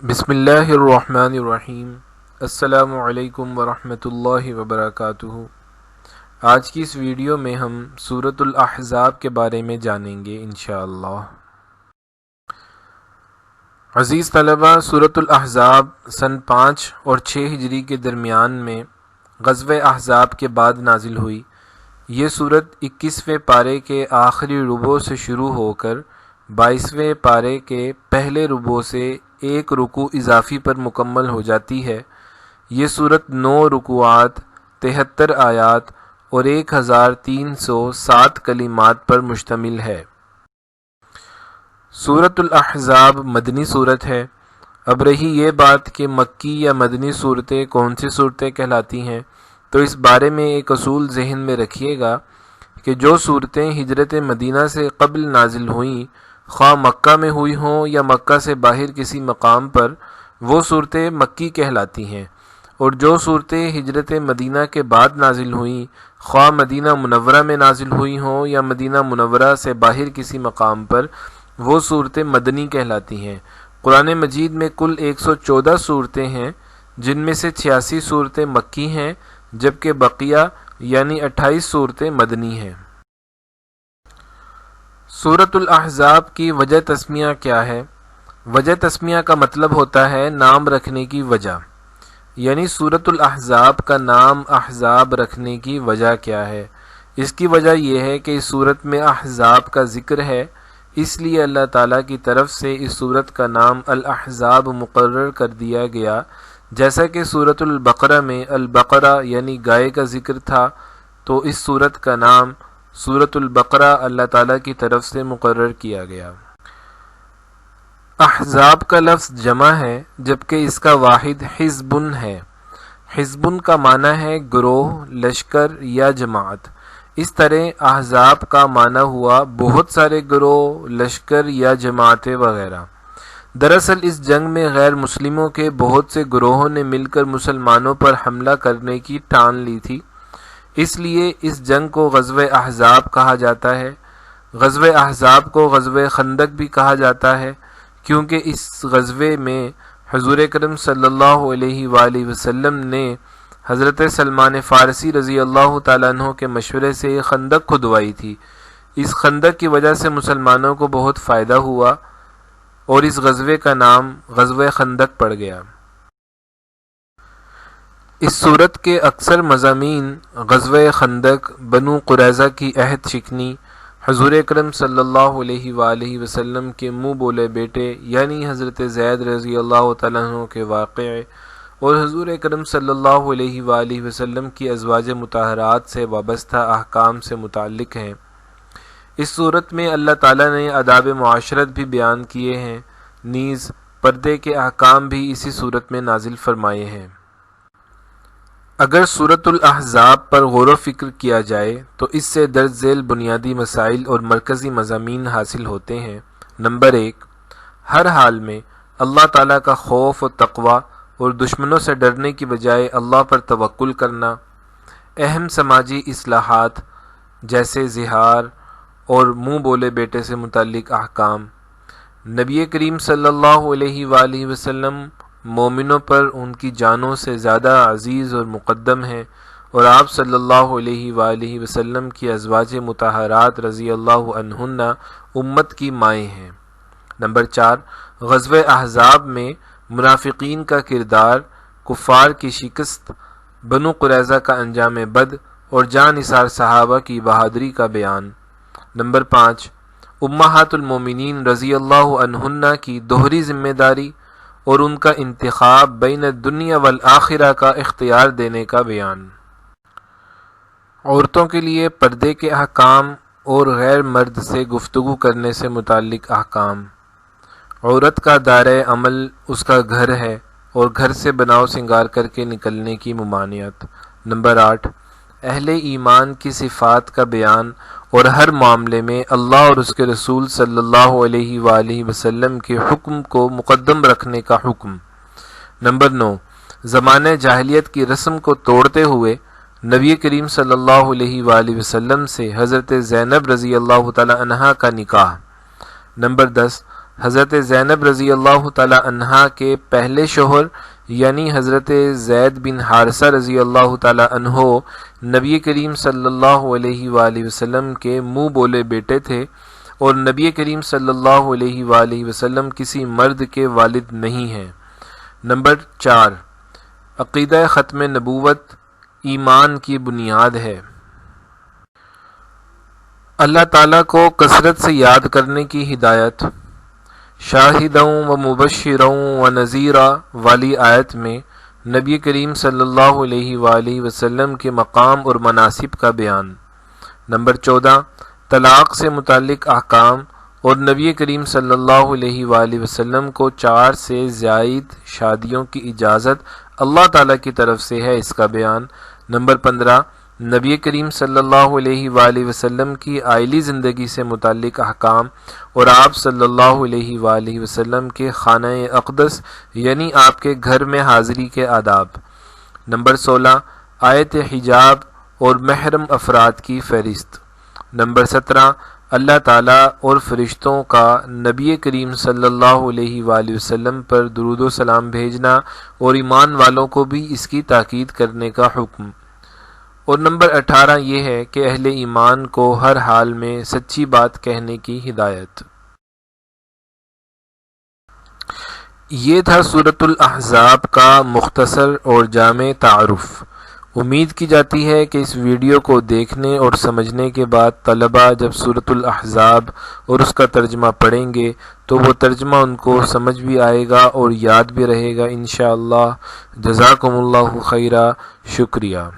بسم اللہ الرحمن الرحیم۔ السلام علیکم ورحمۃ اللہ وبرکاتہ۔ آج کی اس ویڈیو میں ہم سورۃ الاحزاب کے بارے میں جانیں گے انشاءاللہ۔ عزیز طلبہ، سورۃ الاحزاب سن 5 اور 6 ہجری کے درمیان میں غزوہ احزاب کے بعد نازل ہوئی۔ یہ سورت 21ویں پارے کے آخری ربوع سے شروع ہو کر 22ویں پارے کے پہلے ربوع سے ایک رکوع اضافی پر مکمل ہو جاتی ہے۔ یہ سورت 9 رکوعات، 73 آیات اور 1307 کلمات پر مشتمل ہے۔ سورۃ الاحزاب مدنی صورت ہے۔ اب رہی یہ بات کہ مکی یا مدنی صورتیں کون سی صورتیں کہلاتی ہیں، تو اس بارے میں ایک اصول ذہن میں رکھیے گا کہ جو صورتیں ہجرت مدینہ سے قبل نازل ہوئیں، خواہ مکہ میں ہوئی ہوں یا مکہ سے باہر کسی مقام پر، وہ صورتیں مکی کہلاتی ہیں، اور جو صورتیں ہجرت مدینہ کے بعد نازل ہوئیں، خواہ مدینہ منورہ میں نازل ہوئی ہوں یا مدینہ منورہ سے باہر کسی مقام پر، وہ صورتیں مدنی کہلاتی ہیں۔ قرآن مجید میں کل 114 صورتیں ہیں، جن میں سے 86 صورتیں مکی ہیں، جبکہ بقیہ یعنی 28 صورتیں مدنی ہیں۔ سورۃ الاحزاب کی وجہ تسمیہ کیا ہے؟ وجہ تسمیہ کا مطلب ہوتا ہے نام رکھنے کی وجہ، یعنی سورۃ الاحزاب کا نام احزاب رکھنے کی وجہ کیا ہے؟ اس کی وجہ یہ ہے کہ اس سورت میں احزاب کا ذکر ہے، اس لیے اللہ تعالیٰ کی طرف سے اس سورت کا نام الاحزاب مقرر کر دیا گیا، جیسا کہ سورۃ البقرہ میں البقرہ یعنی گائے کا ذکر تھا، تو اس سورت کا نام سورۃ البقرہ اللہ تعالیٰ کی طرف سے مقرر کیا گیا۔ احزاب کا لفظ جمع ہے، جبکہ اس کا واحد حزبن ہے۔ حزبن کا معنی ہے گروہ، لشکر یا جماعت۔ اس طرح احزاب کا معنی ہوا بہت سارے گروہ، لشکر یا جماعتیں وغیرہ۔ دراصل اس جنگ میں غیر مسلموں کے بہت سے گروہوں نے مل کر مسلمانوں پر حملہ کرنے کی ٹھان لی تھی، اس لیے اس جنگ کو غزوہ احزاب کہا جاتا ہے۔ غزوہ احزاب کو غزوہ خندق بھی کہا جاتا ہے، کیونکہ اس غزوے میں حضور اکرم صلی اللہ علیہ وآلہ وسلم نے حضرت سلمان فارسی رضی اللہ تعالیٰ عنہ کے مشورے سے یہ خندق کھدوائی تھی۔ اس خندق کی وجہ سے مسلمانوں کو بہت فائدہ ہوا اور اس غزوے کا نام غزوہ خندق پڑ گیا۔ اس سورت کے اکثر مضامین غزوہ خندق، بنو قریظہ کی عہد شکنی، حضور اکرم صلی اللہ علیہ وآلہ وسلم کے منہ بولے بیٹے یعنی حضرت زید رضی اللہ تعالیٰ عنہ کے واقعے، اور حضور اکرم صلی اللہ علیہ وآلہ وسلم کی ازواج مطہرات سے وابستہ احکام سے متعلق ہیں۔ اس صورت میں اللہ تعالیٰ نے آداب معاشرت بھی بیان کیے ہیں، نیز پردے کے احکام بھی اسی صورت میں نازل فرمائے ہیں۔ اگر سورۃ الاحزاب پر غور و فکر کیا جائے تو اس سے درج ذیل بنیادی مسائل اور مرکزی مضامین حاصل ہوتے ہیں۔ نمبر 1، ہر حال میں اللہ تعالیٰ کا خوف و تقوی اور دشمنوں سے ڈرنے کی بجائے اللہ پر توکل کرنا۔ اہم سماجی اصلاحات جیسے زہار اور منہ بولے بیٹے سے متعلق احکام۔ نبی کریم صلی اللہ علیہ وآلہ وسلم مومنوں پر ان کی جانوں سے زیادہ عزیز اور مقدم ہیں، اور آپ صلی اللہ علیہ وآلہ وسلم کی ازواج مطہرات رضی اللہ عنہن امت کی مائیں ہیں۔ نمبر 4، غزوہ احزاب میں منافقین کا کردار، کفار کی شکست، بنو قریظہ کا انجام بد اور جاں نثار صحابہ کی بہادری کا بیان۔ نمبر 5، امہات المومنین رضی اللہ عنہن کی دوہری ذمہ داری اور ان کا انتخاب بین الدنیا والآخرہ کا اختیار دینے کا بیان۔ عورتوں کے لیے پردے کے احکام اور غیر مرد سے گفتگو کرنے سے متعلق احکام۔ عورت کا دائرۂ عمل اس کا گھر ہے اور گھر سے بناؤ سنگار کر کے نکلنے کی ممانعت۔ نمبر 8، اہل ایمان کی صفات کا بیان اور ہر معاملے میں اللہ اور اس کے رسول صلی اللہ علیہ وآلہ وسلم کے حکم کو مقدم رکھنے کا حکم۔ نمبر 9، زمانہ جاہلیت کی رسم کو توڑتے ہوئے نبی کریم صلی اللہ علیہ وآلہ وسلم سے حضرت زینب رضی اللہ تعالی عنہا کا نکاح۔ نمبر 10، حضرت زینب رضی اللہ تعالی عنہا کے پہلے شوہر یعنی حضرت زید بن حارثہ رضی اللہ تعالی عنہ نبی کریم صلی اللہ علیہ وآلہ وسلم کے منہ بولے بیٹے تھے، اور نبی کریم صلی اللہ علیہ وآلہ وسلم کسی مرد کے والد نہیں ہیں۔ نمبر 4، عقیدہ ختم نبوت ایمان کی بنیاد ہے۔ اللہ تعالیٰ کو کثرت سے یاد کرنے کی ہدایت۔ شاہدوں و مبشروں و نذیرا والی آیت میں نبی کریم صلی اللہ علیہ وآلہ وسلم کے مقام اور مناصب کا بیان۔ نمبر 14، طلاق سے متعلق احکام اور نبی کریم صلی اللہ علیہ وآلہ وسلم کو 4 سے زائد شادیوں کی اجازت اللہ تعالیٰ کی طرف سے ہے، اس کا بیان۔ نمبر 15، نبی کریم صلی اللہ علیہ وآلہ وسلم کی عائلی زندگی سے متعلق احکام اور آپ صلی اللہ علیہ وآلہ وسلم کے خانہ اقدس یعنی آپ کے گھر میں حاضری کے آداب۔ نمبر 16، آیت حجاب اور محرم افراد کی فہرست۔ نمبر 17، اللہ تعالیٰ اور فرشتوں کا نبی کریم صلی اللہ علیہ وآلہ وسلم پر درود و سلام بھیجنا اور ایمان والوں کو بھی اس کی تاکید کرنے کا حکم۔ اور نمبر 18 یہ ہے کہ اہل ایمان کو ہر حال میں سچی بات کہنے کی ہدایت۔ یہ تھا سورۃ الاحزاب کا مختصر اور جامع تعارف۔ امید کی جاتی ہے کہ اس ویڈیو کو دیکھنے اور سمجھنے کے بعد طلباء جب سورۃ الاحزاب اور اس کا ترجمہ پڑھیں گے تو وہ ترجمہ ان کو سمجھ بھی آئے گا اور یاد بھی رہے گا انشاءاللہ۔ جزاکم اللہ خیرا، شکریہ۔